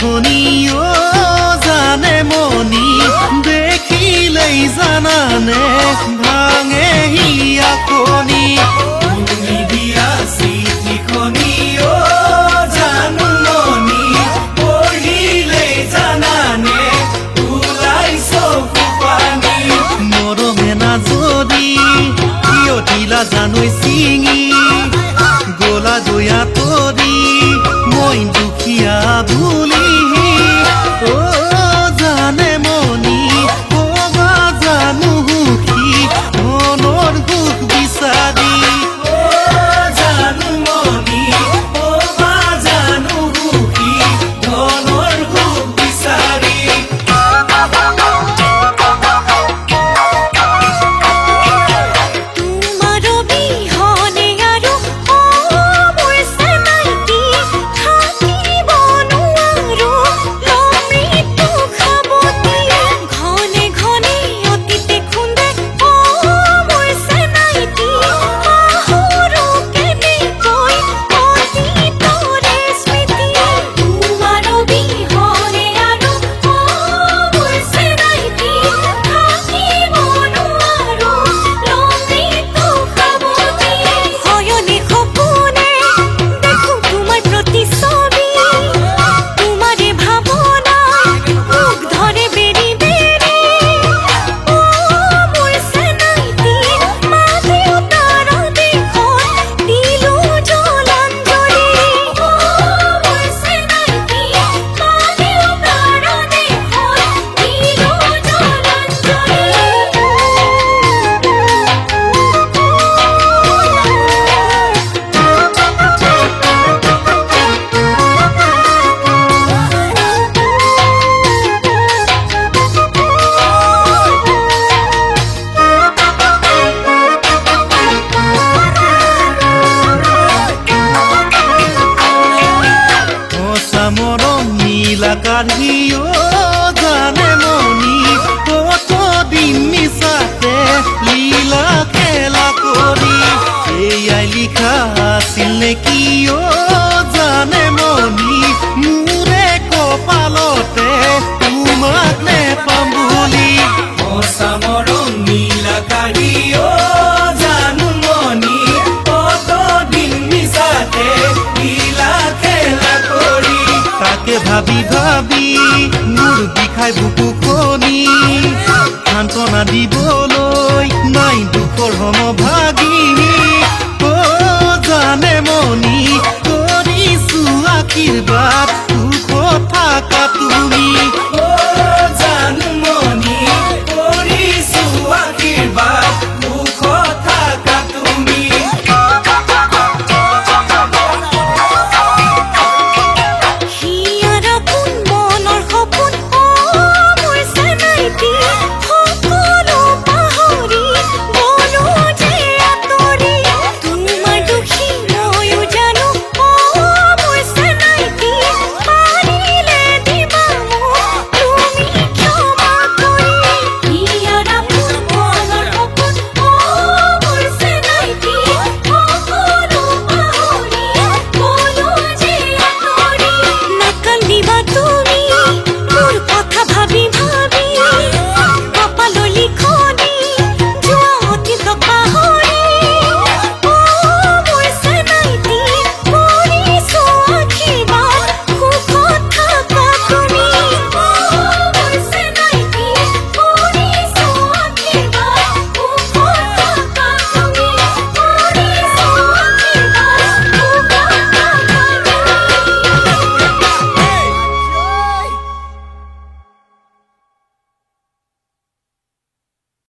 খনিও জানে মনি দেখিলেই জানানে ভাঙে হিয়া খনি তুমি দিয়া চিঠিখনিও জানো মনি পঢ়িলেই জানানে ওলাই চকু পানী মৰমে না যদি কিয় দিলা জানৈ চিঙি গলা দয়া তৰি মই দুখীয়া ভুলি জানে মনি কবা জানো সুখী মনৰ সুখ বিচাৰি জানো মনি কবা জানো সুখী মনৰ সুখ বিচাৰি কাঢ়িও জানে মনি কতদিন মিছাতে লীলা খেলা কৰি এয়াই লিখা আছিল নেকিও জানে মনি মোৰে কপালতে তোমাক নেপাম বুলি সঁচা মৰম নীলা কাঢ়িও জানো মনি কতদিন মিছাতে লীলা খেলা কৰি তাকে ভাবি ভাবি মোৰ বিষাই বুকুখনি সান্তনা দিবলৈ নাই দুখৰ সমভাগী জানে মনি কৰিছো আশীৰ্বাদ